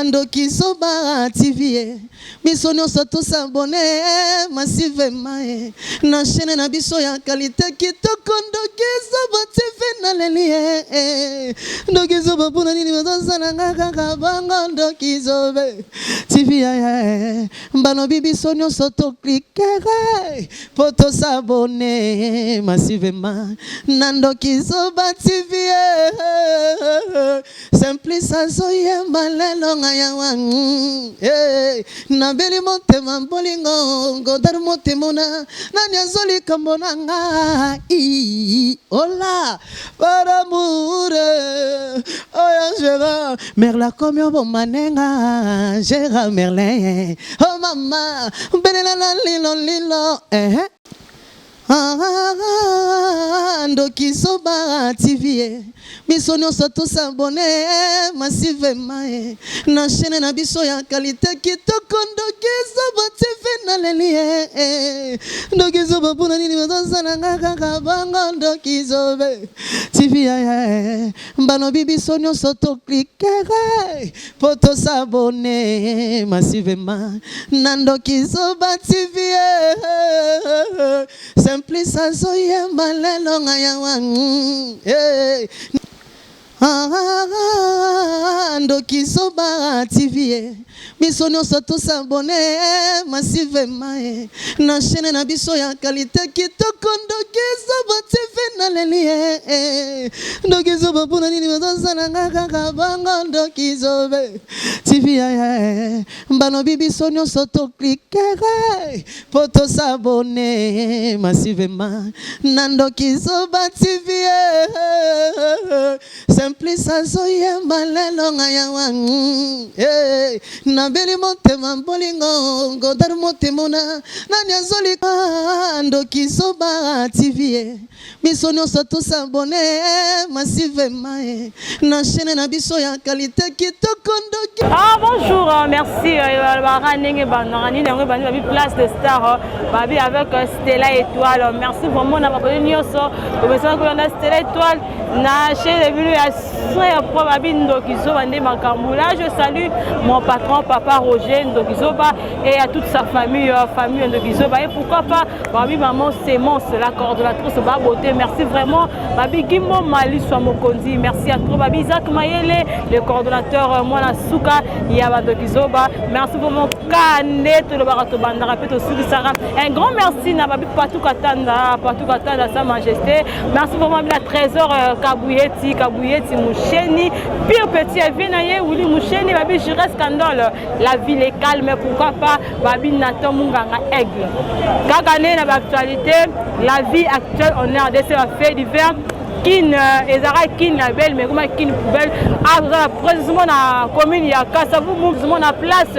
Ndoki Zoba TV biso nyonso tous abonné massivement na chaîne na biso ya qualité kitoko Ndoki Zoba TV na lelie Ndoki Zoba pona nini bazana ngaka bango Ndoki Zoba TV ya mbano biso nyonso to cliquer pour tous abonné massivement na Ndoki Zoba TV Simplice azoye malelo ngayawa na beli motema bolingo godar motemona nani azoli kambona nga ola para mure oya jera merla komyo bomanenga jera merlin oh mama belela lilo Ndoki Zoba TV biso nyonso tous abonné massivement na chaîne na biso ya qualité kitoko Ndoki Zoba TV na lelie Ndoki Zoba pona nini bazana ngaka bango Ndoki Zoba TV ya mbano biso nyonso to cliquer pour tous abonné massivement na Ndoki Zoba TV Simplice azoye malelo ngayawa Ndoki Zoba TV biso nyonso tous abonné massivement na chaîne na biso ya qualité kitoko Ndoki Zoba TV na lelie Ndoki Zoba pona nini bazana ngaka bango Ndoki Zoba TV ya mbano biso nyonso to cliquer pour tous abonné massivement na Ndoki Zoba TV Simplice azoye malelo ngayawa na beli motema bolingo godar motemona nani azoli Ndoki Zoba TV biso nyonso tous abonné massivement na chaîne na biso ya qualité kitoko Ndoki. Bonjour, merci baranenge banani nango bani place de star babi avec Stella Étoile. Merci vraiment na baboni nyonso obesa ko na Stella Étoile na chaîne de vidéo ya soya pro babi Ndoki Zoba nde makambula. Je salue mon patron papa Roger Ndoki Zoba et à toute sa famille Ndoki Zoba et pourquoi pas babi maman Sémence la coordonnatrice ba beauté. Merci vraiment babi Gimbo Mali soit mokonzi. Merci à toi babi Isaac Mayele le coordonnateur Mwana Suka ya Ndoki Zoba. Merci vraiment Kane to le barato banda répète aussi Sarah. Un grand merci na babi Patou Katanda sa majesté. Merci vraiment la trésor Kabouyeti Moucheni pire petit Venaye Wili Moucheni babi Jures Scandale. La ville est calme, pourquoi pas babi Nathan Munganga Aigle. Kakane na actualité, la vie actuelle on est en RDC a fait divers. Kin ezara kin la belle mais comment kin poubelle précisément na commune ya Kasavu mouvement na place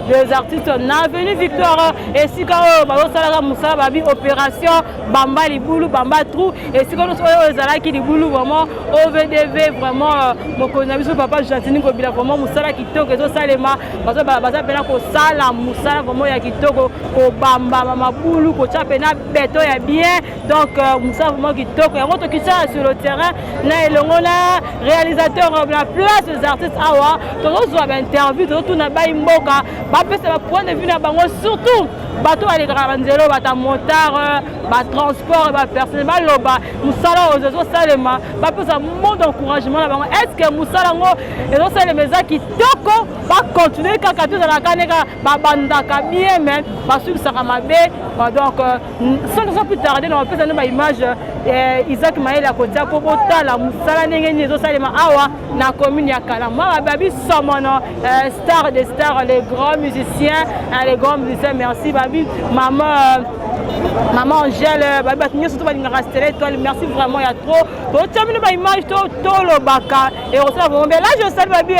des artistes na avenue Victor et si quand bazosala musala babi opération bamba libulu bamba trou et si quand ezala ki libulu vraiment OVDV vraiment mokonzi biso papa Jatini ko bila vraiment musala kitoko ezo salema baza pena ko sala musala vraiment ya kitoko ko bamba mabulu ko chapena beto ya bien donc musala vraiment kitoko yango to kisala sur le terrain na elongona réalisateur de la place des artistes awa tozo ba interview tozo na ba imboka ba pesa ba point de vue na bango surtout bato ali garanzelo bata motard ba transport ba personnel ba loba musala ozo salema ba pesa mot d'encouragement na bango est-ce que musala ngo ezo salema za kitoko ba continuer kaka tout la kaneka ba bandaka bien mais ba subsaka mabe donc sans plus tarder on va passer na image Isaac Mayele à côté pour la musala ndenge ni ezo salema awa na commune ya Kalama babi somono star des stars les grands musiciens merci babi maman Angèle babi batinyo surtout ba linga Stella Étoile merci vraiment il y a trop pour terminer ma image to le baka et on ça bon mais là je salue babi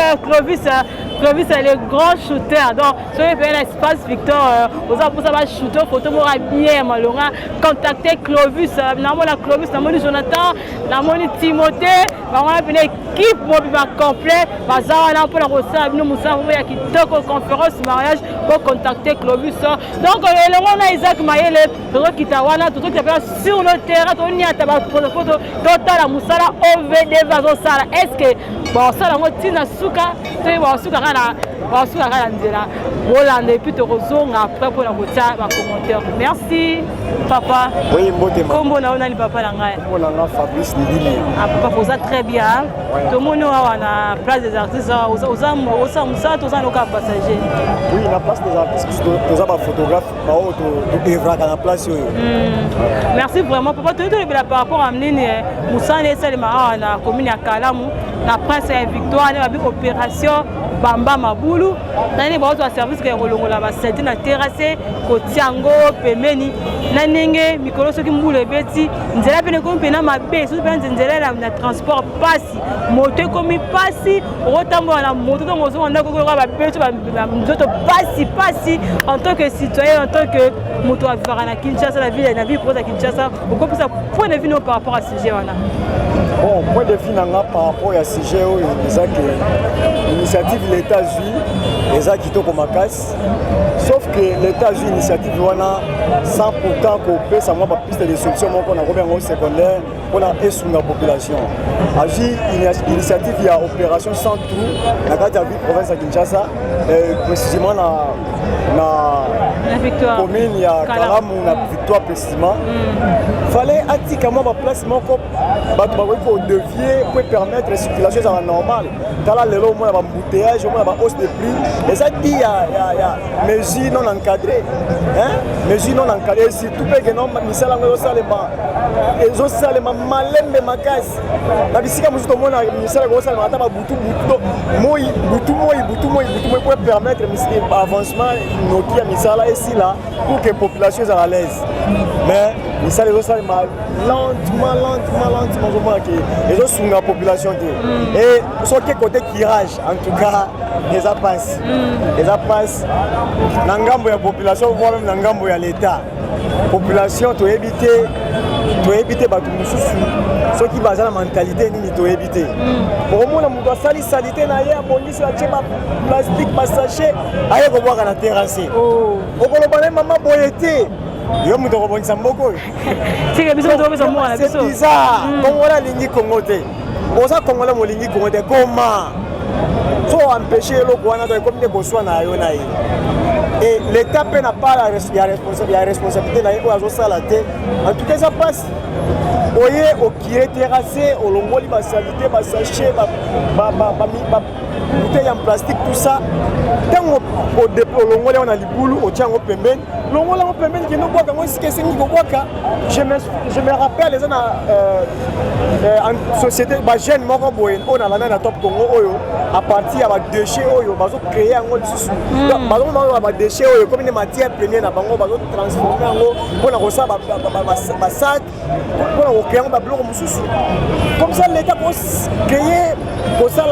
Clovis est le grand shooter donc sur l'espace Victor aux pour ça va shooter photo mora bien malonga contacter Clovis namona Clovis namoni Jonathan namoni Timothée on a une équipe mobile complet bazar là pour la rosa nous musa ya kitoko conférence mariage pour contacter Clovis donc on a Isaac Mayele to kitawana to sur le terrain to ni ata ba photo total la musala OVD vazo sala est-ce que bon ça lango tina suka te bon suka kana nzela bolanda et puis te rozonga après pour la kotia ba commentaire. Merci papa. Oui, mbotema. Kombo na ona ni papa la ngai. Kombo na nga Fabrice Lidini. Ah papa posa très bien. Tout le monde na place des artistes oza musato oza loka passager. Oui, na place des artistes toza ba photographe ba auto evraka na place yo. Merci vraiment papa tu es par rapport à mnini musane selema na commune ya Kalamu na prince ya Victoire na bi opération Bamba Mabulu nani ba auto service ke kolongola ba senti na terrasse kotiango pemeni na ndenge mikolo soki mbule beti nzela pene ko mpena mabe so pene nzela na transport pasi moto komi pasi otambola na moto to ngozo ndako ko ba betu ba nzoto pasi en tant que citoyen en tant que moto a vivre na Kinshasa la ville na vie pour la Kinshasa pourquoi ça point de vue par rapport à ce sujet wana. Bon, point de vue nanga par rapport à ce sujet où l'initiative l'État juif les a quitté comme casse sauf que l'État juif initiative wana sans pourtant couper ça moi pas piste de solution qu'on a combien au secondaire on a essunga la population agi initiative il y a opération sans trou la carte de province de Kinshasa précisément la victoire commune il y a Kalamu na victoire précisément fallait attiquement ma place mon cop pour devier pour permettre la circulation à la normale dans la lelo moi ba embouteillage moi ba hausse de prix et ça dit il y a mesures non encadrées mesures non encadrées surtout que non misala ngo salema ezo salema malembe makasi na bisika musuto mona misala ngo salema ata ba butu pour permettre avancement nokia misala ici là pour que population soit à l'aise mais misala ngo salema lentement ils ont sous la population et ce qui est côté tirage en tout cas les passe nangambo ya population voire même nangambo ya l'état population to éviter batu mususu ceux qui basent la mentalité nini to éviter au moins on doit salir salité na ya bondisi la chema plastique passager aye ko boka na terrasse okoloba na mama boyete yo muto ko bonisa mboko c'est biso to biso mwana biso c'est bizarre kongola lingi kongote oza kongola molingi kongote comment faut empêcher le Rwanda de comme des bossois na yo na ye et l'état n'a pas la responsabilité na yo azo salate en tout cas ça passe oye au kiré terrassé au longoli ba salité ba sachet ba bouteille en plastique tout ça tango au dépôt longoli on a libulu au tiango pembeni longoli on pembeni qui no boka moi c'est sengi ko boka je me rappelle les en société ba jeune moko boye on a na top Congo oyo à partir ya déchets oyo bazo créer ngo lisusu bazo ba déchets oyo comme une matière première na bango bazo transformer ngo pona ko sa ba sac pona ko créer ba bloc mususu comme ça l'état peut créer pour ça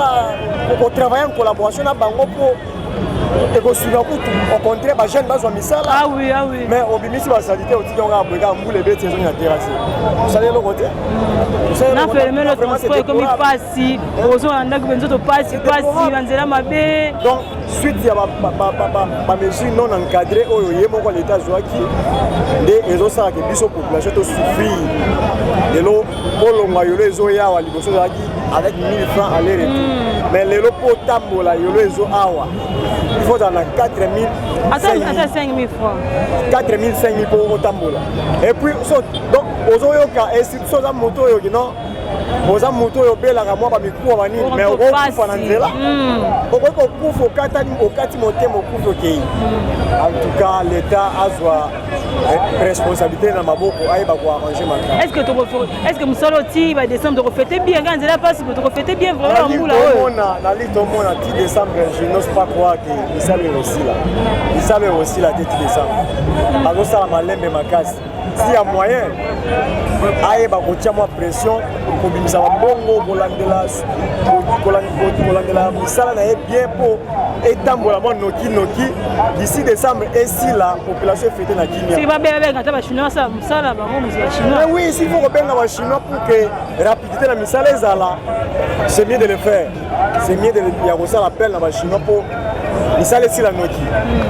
pour travailler en collaboration na bango pour et que sur au contraire ba jeune bazwa misala ah oui mais au bimisi ba salité au tiyo nga bweka mbule beti ezo nya terrasse vous savez le côté na fermer le transport comme il passe ozo anda ko benzo to passe banzela mabe donc suite ya ba mesure non encadrée oyo ye moko l'état joaki de ezo sala ke biso population to souffrir de l'eau bolonga yolo ezo ya wa liboso zaki avec 1000 francs aller retour mais le lot pour tambola yolo ezo awa il faut dans la 4000 attends 5000 francs 4000 5000 pour otambola et puis donc ozoyoka institution za moto yo non oza moto yo belaka mwa ba mikuwa bani mais okufa na nzela okufa okati motema okufa okei en tout cas l'état azwa responsabilité na maboko ayeba ko arranger makaka est-ce que musolo ti va décembre de fêter bien quand nzela passe de fêter bien vraiment mbula oyo na lito mona ti décembre je n'ose pas croire que il savait aussi la tête décembre bazo sala malembe makasi si ya moyen ayeba kotia mwa pression kobimisa mabongo kolandela misala na ye bien po etambola mwa noki d'ici décembre esi la population fêté na kimia si babenga ta ba chinois ça musala bango musala chinois oui s'il faut kobenga ba chinois pour que rapidité na misala ezala c'est mieux de le faire c'est mieux de ya kosala appel na ba chinois po misala esi la noki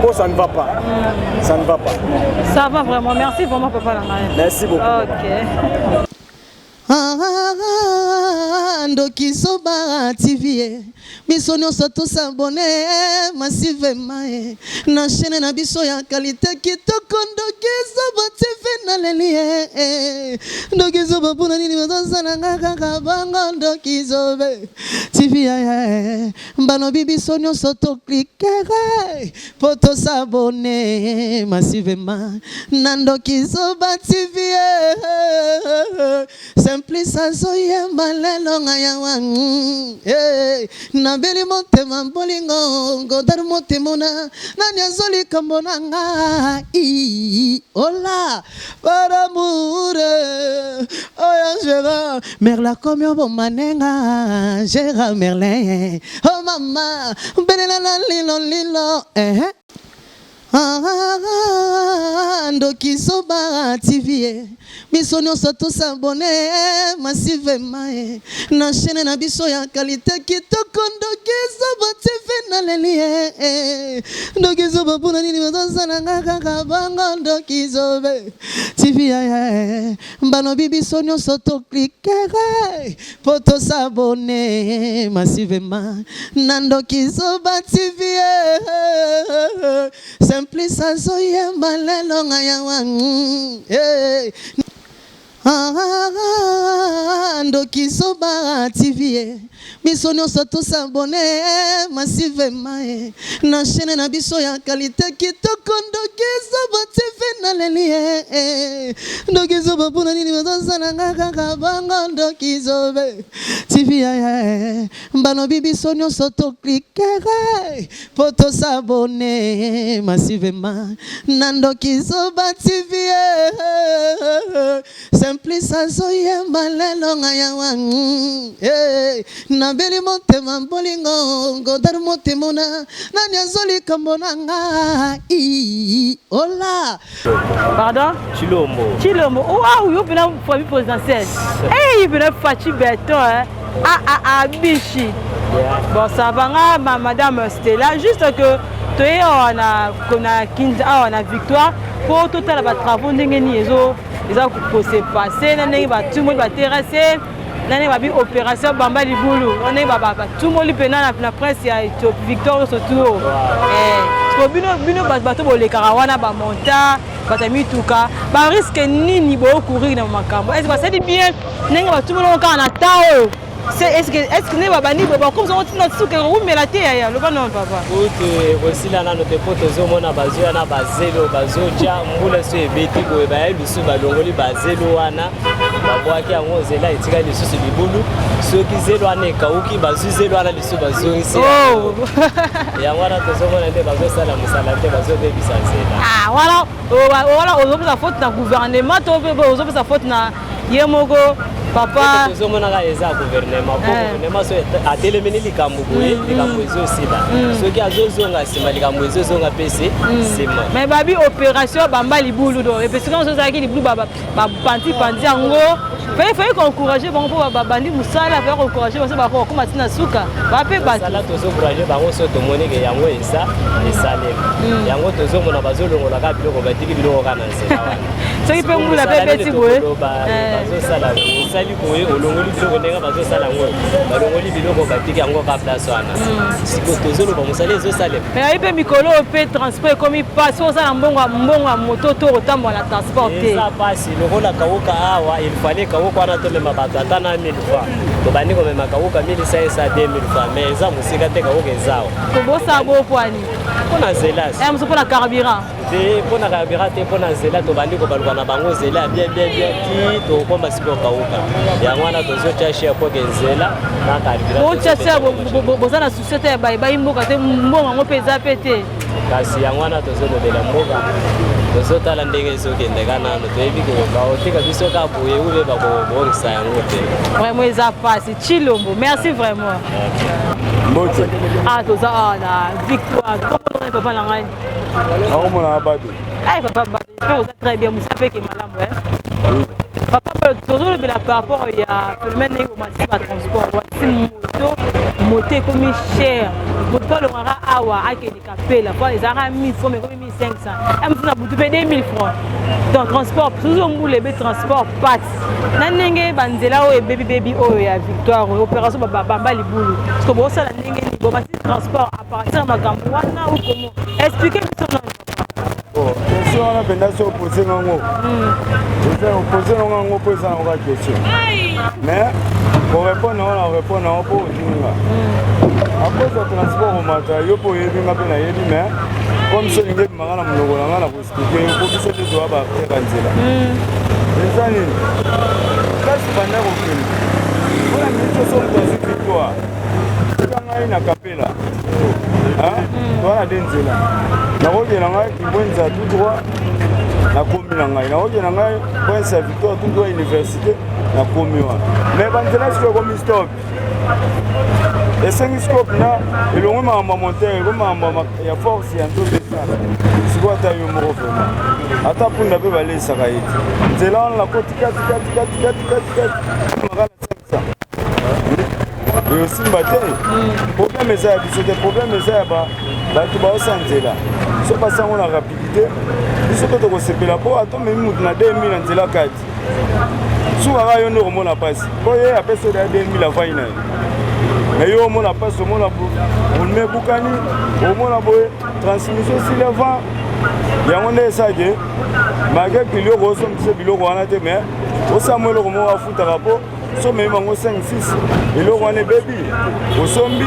po ça ne va pas ça va vraiment merci vraiment papa la mère merci beaucoup OK Ndoki Soba TV. Biso nyonso tous abonné massivement na chaîne na biso ya qualité kitoko Ndoki Soba TV na lelie Ndoki Soba pona nini bazana ngaka bango Ndoki Soba TV ya mbano bibiso nyonso to cliquer poto s'abonner massivement na Ndoki Soba TV Simplice azoye malelo ngaya wangu na beli motema bolingo godar motemona nani azoli kambona nga ola para mure oya jera merla komyo bomanenga jera merlin oh mama belela lilo Ndoki Soba TV. Biso nyonso tous abonné massivement na chaîne na biso ya qualité kitoko Ndoki Soba TV na lelie Ndoki Soba pona nini bazana ngaka bango Ndoki Soba TV ya mbano bibiso nyonso to cliquer poto s'abonner massivement na Ndoki Soba TV Simplice azoye malelo ngaya wangu Ndoki Soba TV. Biso nyonso tous abonné massivement na chaîne na biso ya qualité kitoko Ndoki Soba TV na lelie Ndoki Soba pona nini bazana ngaka bango Ndoki Soba TV ya mbano bibiso nyonso to cliquer poto s'abonner massivement na Ndoki Soba TV Simplice azoye malelo ngaya wangu na beli motema bolingo godar motemona nani azoli kambona nga ola pardon Chilombo waouh yo pena famille présidentielle il pena Fachi Beton bichi bon ça va nga madame Stella juste que toi on a kinza on a victoire pour tout la travaux ndenge ni ezo se passer nani ba tout monde va terrasser nani ba bi opération bamba libulu nani ba tout le monde pena na presse ya victoire surtout bino bato bolekaka wana bamonta batami tuka ba risque nini bo courir na makambo est-ce que ça dit bien nanga ba tout le monde kana tao est-ce que ne ba bani ba comme on tient tout que ou mais la terre ya le non papa aussi là notre pote zomona bazo na bazelo bazoja mbula so ebeti ko ba lusu balongoli bazelo wana babwaki yango zela etika lisusu libulu soki zelo wana ekauki bazuzelo wana lisusu bazongisi yango wana tozomona nde bazosala musala te bazobebisa zela voilà ozopesa faute na gouvernement to ozopesa faute na yemoko papa tozomona eza gouvernement gouvernement so atelemeni likambo boye likambo ezosila soki azozonga sima likambo ezozonga pese sima mais babi opération bamba libulu do et parce que on sozaki libulu panti yango fait encourager bango pour babandi musala faire encourager parce que bako comme tina suka bape ba sala tozoencourager bango so tomoni ke yango eza esalema yango tozomona bazolongola ka biloko batiki biloko kana nsela wana soki pe mbula pe beti boye bazosala sali boye olongoli biloko ndenga bazosala ngo balongoli biloko batiki yango ka place wana siko tozoloba musala ezosalema mais ipe mikolo pe transport comme passe osala mbongo moto to otambola la transporter eza pasi lokola kauka awa il fallait kauka wana tolema bato ata na 1000 francs tobandi komema kauka 1500 2000 francs mais eza mosika te kauka ezao kobosa bo poani mpona zela moso mpona carburant te mpona carburant te mpona zela tobandi kobaluka na bango zela bien ti tokomba sikoyo kauka yango wana tozotia share poke nzela na carburant otiatia boza na susi te bayi mboka te mbongo yango mpe eza pe te kasi yango wana tozolobela mboka tozotala ndenge ezokendeka nano toyebi baotika biso ka boye ube bakobongisa yango te vraiment eza pasi Chilombo merci vraiment mbote toza na victoire comment papa na ngai akomona bado papa oza très bien musa mpe ke malamu papa tozolobela par rapport ya phénomène ndenge omatisi ba transport wasi moto moté comme cher moto longara awa akeli kapela pour les ara 1000 francs mais comme 1500 am funa butu pe 2000 francs donc transport toujours mbule be transport pass nanenge banzela o baby o ya victoire opération bamba libulu parce que bon ça la ndenge ni bon transport à partir makambo wana ou comment expliquer son nom. Bon, question on a pendant se poser nango. Poser nango poser nango question. Mais pour répondre on répond non pour dinga. Après le transport au matin, yo pour yebi ngape na yebi mais comme ce n'ingé mangana mnogo na pour expliquer yo pour que ce doit ba faire nzela. Les années. Qu'est-ce pendant au film. On a mis tout sur dans victoire. Quand on a capella. Hein? Voilà denzela. Na roge na ngai kibwenza tout droit na komi na ngai. Na roge na ngai kwenza victoire tout droit université na komi wa. Mais banzela siko komi stop. Et 5 scope là, et le moment monter, le moment il y a force il y a tout ça. C'est quoi ta yo moro vraiment. Ata pour na be balé ça kaiti. C'est là on la côte 4 magana 500. Et aussi bataille. Problème ça c'est des problèmes ça ba tu ba osanzela. So passa on la rapidité. Biso to ko sepela po ato même mutu na 2000 nzela kati. Souvent yo no komona passe. Ko ye a peso da 2000 la vaina. Mais yo mona passe mona pour me bukani au mona boy transmission si le vent ya ngone ça que malgré que le roso c'est biloko wana te mais au samuel ko mo afuta rapo so me mango 5 6 et le wana baby au sombi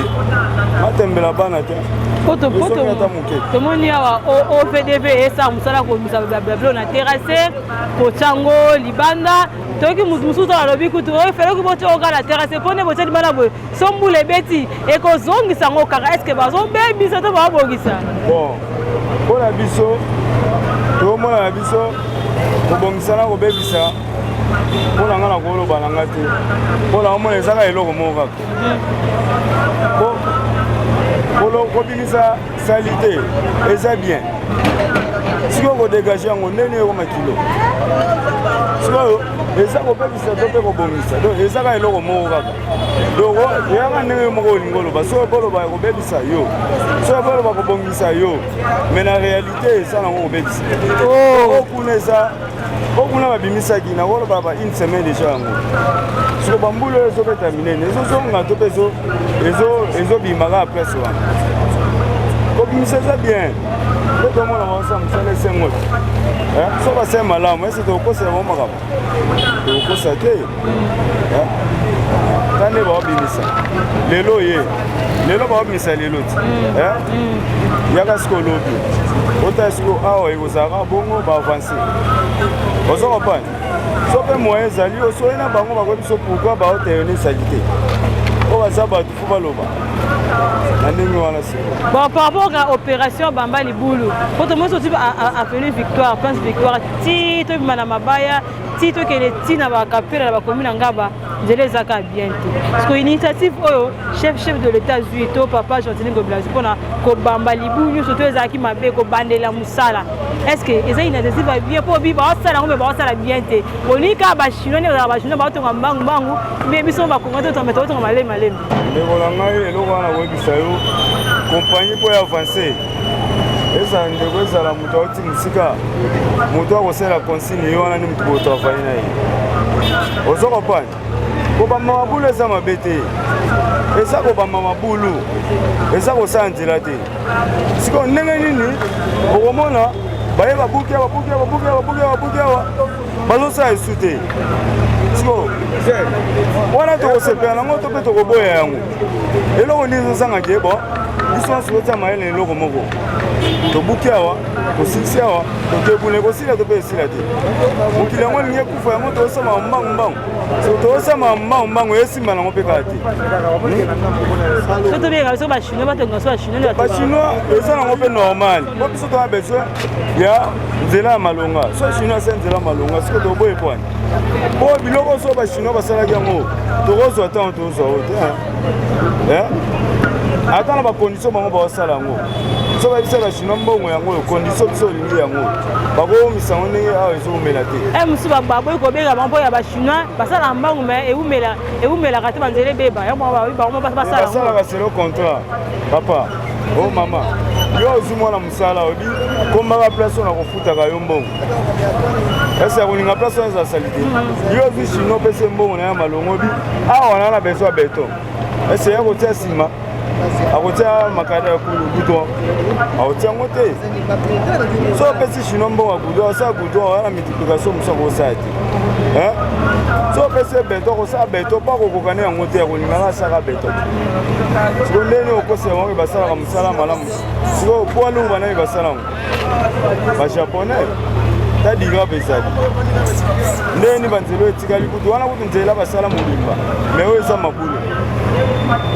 matembela bana te poto tomoni awa o PDB esa musala ko musala blabla na terrasse ko chango libanda toki mususu to alobi kutu o fere ko boto ka la terrasse pone boto libanda bo sombule beti e ko zongisa ngo kaka est-ce que bazo baby ça to ba bogisa bon pour la biso to mo la biso ko bongisa na ko bebisa pour la ngana ko lo balanga te pour la mo le saka eloko mo ka bon Polo kobimisa salité et ça bien. Si on dégage on nene au makilo. So eza ko pebisa to pe ko bomisa. Donc eza ka eloko mo ka. Donc ya ka nene mo ko lingolo ba so bolo ba ko bebisa yo. So bolo ba ko bomisa yo. Mais la réalité ça na ko bebisa. Oh kuneza o kuna babimisa kina wolo baba une semaine déjà ngo. So bambulo ezo terminer. Ezo so ngato peso ezo bimaka après ça. Comme ça bien. Tout le monde a ensemble, ça laisse un mot. Ça va c'est malin, mais c'est au cours c'est vraiment grave. Au cours c'est té. Quand les va bimisa. Les loyers. Les lois va bimisa les lots. Yaga skolo bi. Ota sko awa ezara bongo ba avancer. Ozo pas. So pe moyen zali oso ina bango ba ko biso pourquoi ba otelene salité. On va savoir tout faut baloba. Bon, par rapport à l'opération Bamba Liboulou, quand on m'a appelé Victoire, Place Victoire, Tito Manamabaya, Tito qui est Tina Bakapela, la commune Angaba, je les ai bien. Parce que l'initiative, chef de l'État, Zuito, papa, Jean-Tine Goblazi, pour Bamba Liboulou, surtout les acquis m'a fait Bande la Moussala. Est-ce que les initiatives vont bien pour vivre ça, on va voir ça la bien. On y a pas chinois, on va chinois, on va bang bang, mais ils sont pas contents de mettre autant malé malé. Compagnie pour avancer. Et ça ne veut pas la moto qui musika. Moto aussi la consigne yo na nimtu pour travailler na. Ozo kopani. Ko ba mabulu za mabete. Eza ko ba mabulu. Eza ko sanzela te. Siko ndenge nini okomona baye babuki balosa esute. Siko wana to sepela na ngoto pe to ko boya yango. Eloko ndizo sanga jebo. Biso sota maele eloko moko. To bukiawa, to sixiawa, to kebule ko sila to pe sila te. Mukila ngo linye kufa yango to sama mbang. So to sama mbang esimba na ngopeka te. Soto bien so ba chinois ba tengo so ba chinois. Ba chinois eza na ngope normal. Bo biso to besoin ya nzela malonga. So chinois c'est nzela malonga, siko to boye point. Bo biloko so ba chinois basala yango. To rozo ata to zo te. Attends la condition bango ba sala ngo. so babisa bachinois mbongo yango condition biso olingi yango bakomisa ngo ndenge awa ezomela te mosusu baboyi kobeka bango ya bachinois basala mbangu me ewumelaka te banzela ebeba basalaka selo contrat papa o mama yo ozwi mwana mosala obi kombaka place oyo na kofutaka yo mbongo ese ya kolinga place oyo eza sali te yo ozwi chino opesa mbongo na ya malongo obi awa wana na beso ya beton ese ya kotia nsima akotia makada ya gudron akotia yango te so opesi chino mbongo ya gudron osala gudron wana multiplication mosu akosala te so opesi beton akosala beton mpo akokokana yango te akolingaka asala beton te siko ndeni okosela bango basalaka mosala malamu siko po alungu banani basala yango bajaponais tadira bezali ndeni banzela etikali kutu wana kutu nzela basala molimba me oyo eza mabulu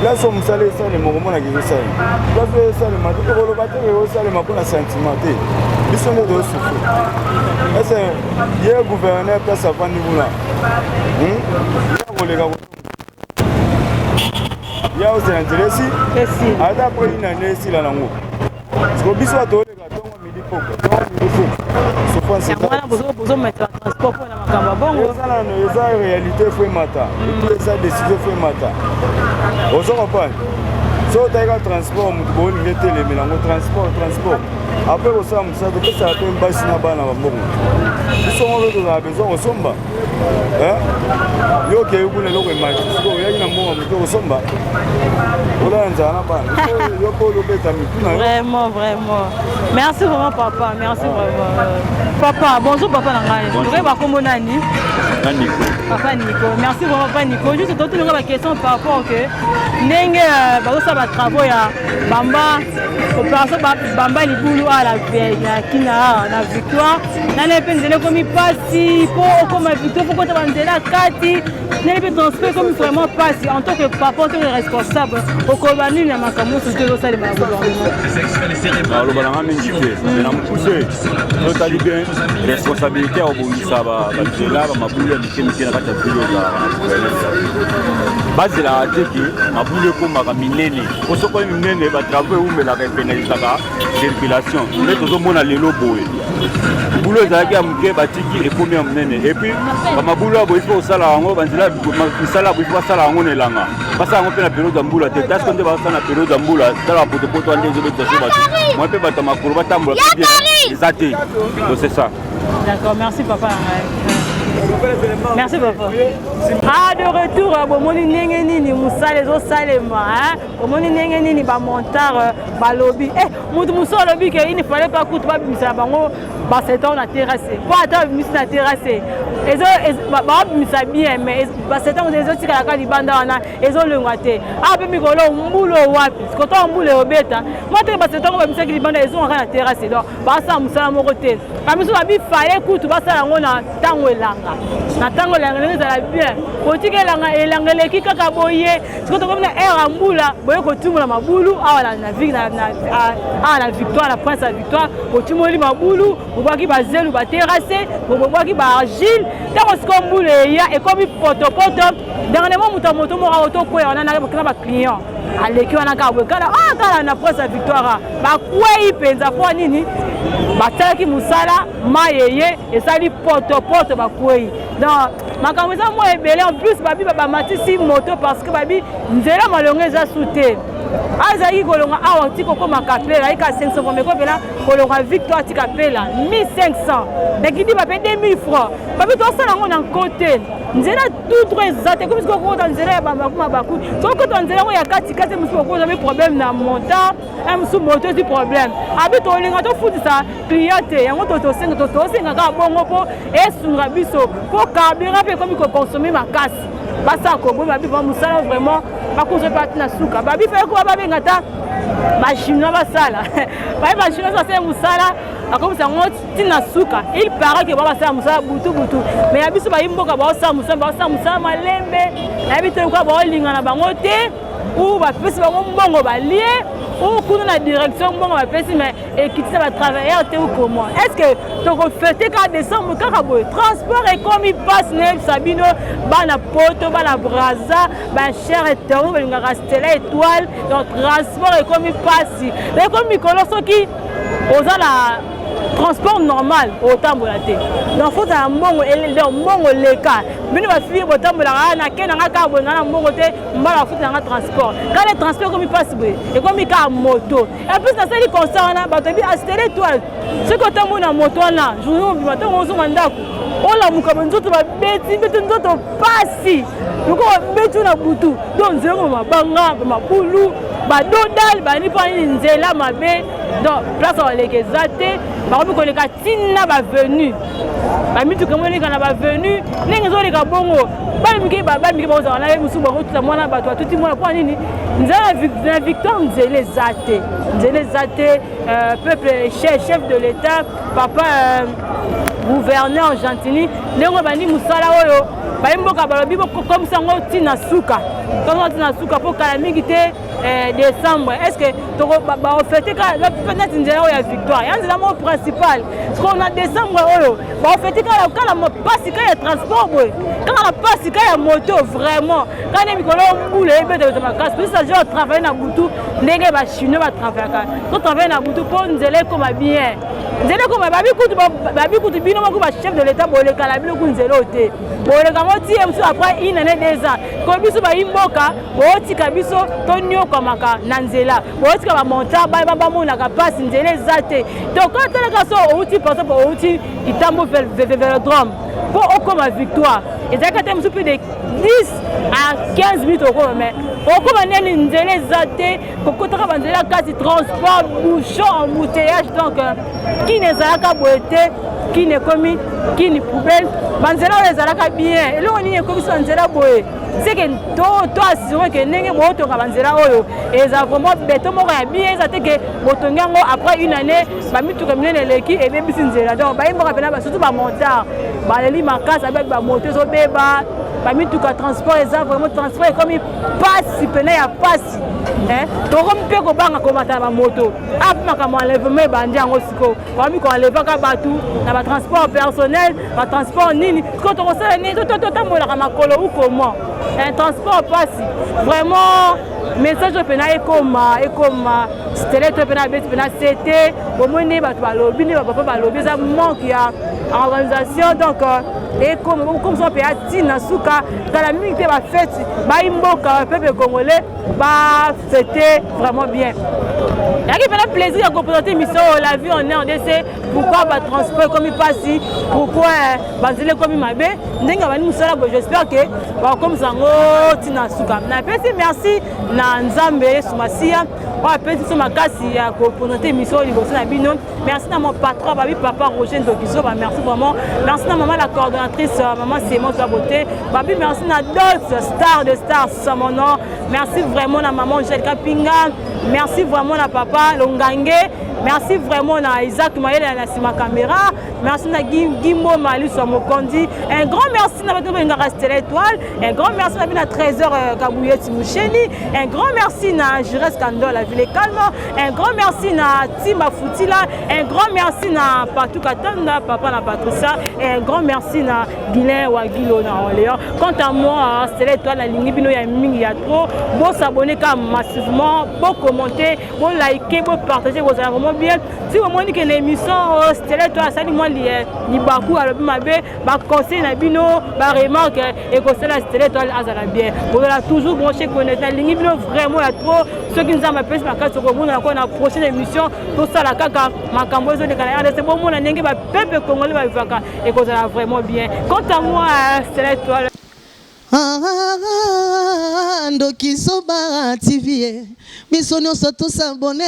place mosala esalema okomonaki ezosalema place oyo esalema te tokoloba te ezosalema mpona sentiment te biso nde toosufre ese ye gouverneur place avandi kuna ya koleka ya ozela nzela esi ata po ina nde esila nango siko biso atoleka ntongo midi poko eza réalité fo emata eza décision fo emata ozo comprendre so otayika transport motu bolingi etelemi nango transport apres kosala mosala topesaka mpe mbasi na bana bambongo bisongo mpe tozala besoin kosomba yo okei kuna eloko emaki siko oyaki na mbongo moto kosomba olala nzala na bana yo mpe olobeta mituna vraiment merci vraiment papa merci vraiment papa bonjour papa na ngai tokoyeba kombo nani papa Nico merci vraiment papa Nico juste totunanga baquestion par rapport que ndenge bazosala batravaux ya bamba opération bamba libulu ala kina na victoire nane mpe nzela ekomi mpasi mpo okoma victoire mpo kota banzela kati nane mpe transfert ekomi vraiment mpasi en tant que papa en tant que responsable okoloba nini na makambo nyonso to ezosalema na gouvernement aloba nanga mingi te na mokuse totali bien responsabilité ya kobongisa banzela bamabulu ya mike mike na kati ya vile ozalaka na gouvernement bazelaka teke mabulu ekomaka minene po soko minene batravo eumelaka epenalisaka circulation nde tozomona lelo boye bulo ezalaki ya moke batiki ekomi ya monene epuis bamabulu ya boye ifo kosala yango banzela misala ya boye ifo basala yango na elanga basala yango mpe na periode ya mbula te taske nde basala na periode ya mbula tala bapotopoto nde ezobetisa so bato mwa mpe bato ya makolo batambola mpe bien eza te donc c'est ça. D'accord, merci papa. Merci papa. Ah, de retour, bomoni ndenge nini musale zo salema, hein? Bomoni ndenge nini ba montar ba lobby. Mutu muso lobby que il ne fallait pas coûte pas bimisa bango ba seton na terrasse. Pas ata bimisa na terrasse. Ezo ba bimisa bien mais ba seton ezo tika ka libanda wana ezo lengwa te. Ah pe mikolo mbulo wapi? Koto mbulo obeta. Moi te ba seton ba bimisa ki libanda ezo na terrasse. Donc ba sa musala moko te. Ba miso ba bi fallait coûte ba sala ngo na tango elanga. Na tango elanga ezala bien. Kotika elanga eleki kaka boye. Sikoto comme na era mbula boye kotumula mabulu awa na victoire la prince à victoire kotumoli mabulu bobaki bazelu ba terrasse bobaki ba argile tango siko mbula ya ekomi poto dernièrement moto moko auto koya wana na ba client aleki wana ka bokala kala na prince à victoire ba kwei penza po nini batalaki musala mayeye esali poto ba kwei donc makambo eza mwa ebele en plus babi bamatisi moto parce que babi nzela malongo eza sute azali kolonga awa tiko koma kapela ika 500 pour mekopela kolonga victoire tika pela 1500 nekidi bape 2000 francs babi tosala ngo na côté nzela tout trop exact comme ce qu'on dans nzela ya bamba baku so ko to nzela ngo ya kati musu ko jamais problème na montant musu moto du problème abi to linga to futisa cliente yango to senga ka bongo po esunga biso po carburant pe comme ko consommer makasi basa ko bo babi ba musala vraiment bakuzo pati na suka babi fa ko babi ngata machine basala babi machine ça c'est musala comme ça on tina suka il paraît que baba ça musala butu mais yabiso ba imboka ba ça musala malembe yabi te ko ba linga na bango te ou ba pesi ba mbongo ba lié ou kuna na direction mbongo bapesi mais ekitisa batravailleur te ou comment est ce que tokofete ka décembre kaka boye transport ekomi passe nayebisa bino bana poto bana braza bachere eterno balingaka stela étoile donc transport ekomi pasi ekomi mikolo soki oza na transport normal otambola te donc faut na mbongo mbongo leka bino bafille botambolaka na kenanga kaka boye na mbongo te mbala bafuta nanga transport quand le transport ekomi pasi boye ekomi kaka moto et plus nasali constat wana bato ebi astele étoile soki otambola na moto wana journée mobima ntango ozonga ndako olamuka banzoto babeti mbeti nzoto pasi loko babeti na butu donc nzela mabanga mabulu badodal bani mpo nini nzela mabe donc place oleka eza te bakomi koleka ntina bavenu bamituka moneka na bavenu ndenge ezoleka bongo bamiki bazala na ye mosusu bango tuta mwana bato atuti mwana mpo nini nzela na victoire nzela eza te peuple chef de l'état papa gouverneur Gentili ndenge bandi mosala oyo bayimboka balobi bokomisa ngo ntina suka mpo kala mingi te décembre est-ce que baofete peut-être nzela oyo ya victoire ya nzela moko principale parce na décembre oyo baofete kala mapasi ka ya transport boye kaka na pasi ka ya moto vraiment kana mikolo mbula ebeta makasi puis ça genre travailler na butu ndenge bachinois batravaillaka to travailler na butu mpo nzela ekoma bien nzela ekoma babikutu bino moko bachef de l'état bolekala biloko nzela oyo te boleka ngo tie mosusu après une année 2 ans ko biso bayimboka bootika biso tonyokwamaka na nzela bootika bamonta bamonaka mpasi nzela eza te donc quand otalaka so outi par exemple outi itambo vélodrome mpo okoma victoire ezalaka te mosusu plus de 10 à 15 minutes okoma mais okoma neni nzela eza te kokotaka banzela kasi transport bouchon embouteillage donc kini ezalaka boye te kini ekomi kini poubelle banzela oyo ezalaka bien eloko nini ekomisi banzela boye c'est que to assuré que ndenge botonga banzela oyo eza vraiment beto moko ya bien eza te ke botongi yango après une année bamituka minene eleki ebebisi nzela donc bayimboka pena surtout bamontard baleli makasi abeki bamoto ezobeba bamituka transport eza vraiment transport ekomi pasi pena ya pasi tokomi mpe kobanga komata na bamoto apemaka moenlèvement ebandi yango sikoyo bakomi koenlevaka bato na batransport personnel batransport nini sikoyo tokosala nini totambolaka makolo ou comment transport pasi vraiment message pena ekoma stele to pena beti pena cete bomoni bato balobi nde bapapa balobi eza manque ya organisation donc comme ça mpe atina suka kala mingi te bafete bayimboka peuple congolais bafete vraiment bien yaki pena plaisir ya koprésenter émission la vie en RDC pourquoi batransport ekomi pasi pourquoi banzela ekomi mabe ndenge bani mosala boye j'espère que bakomisa yango tina suka napesi merci na nzambe yesu masiya oyo apesi biso makasi ya koprésenter émission liboso na bino merci na mon patron babi papa Roger Ndokiso merci vraiment merci na maman la coordonnatrice maman Simon Saboté babi merci na d'autres stars de stars sans mon nom merci vraiment na maman Jelka Pinga merci vraiment na papa Longange merci vraiment na Isaac Mayele na sima caméra merci na Gimbo Mali sur Mokondi un grand merci na bato bengaka Stella Étoile un grand merci na Trésor Kabouye Timoucheni un grand merci na Jures Kando la ville calme un grand merci na Timba Foutila un grand merci na Patou Katanda papa na Patricia et un grand merci na Guilain Wagilo na Orléans quant à moi Stella Étoile na lingi bino ya mingi ya trop bon s'abonner comme massivement bon commenter bon liker bon partager vos vraiment bien si vous monique l'émission Stella Étoile ça dit moi li baku alobi mabe ba conseil na bino ba remarque et conseil la Stella Étoile azala bien vous allez toujours brancher connecter lingi bino vraiment ya trop ceux qui nous ont appelé ma carte ko mona ko na prochaine émission tout ça la kaka makambo zo de kala c'est bon mona ndenge ba peuple congolais ba vivaka et conseil vraiment bien quant à moi Stella Étoile Ndokizoba TV biso nyonso tosabone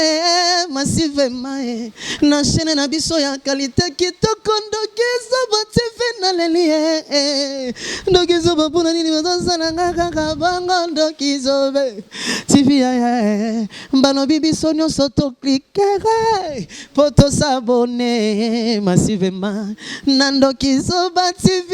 massivement na chaîne na biso ya qualité kitoko Ndokizoba TV na lelie Ndokizoba pona nini bazosala kaka bango Ndokizoba TV mbano biso nyonso to cliquer po tosabone massivement na Ndokizoba TV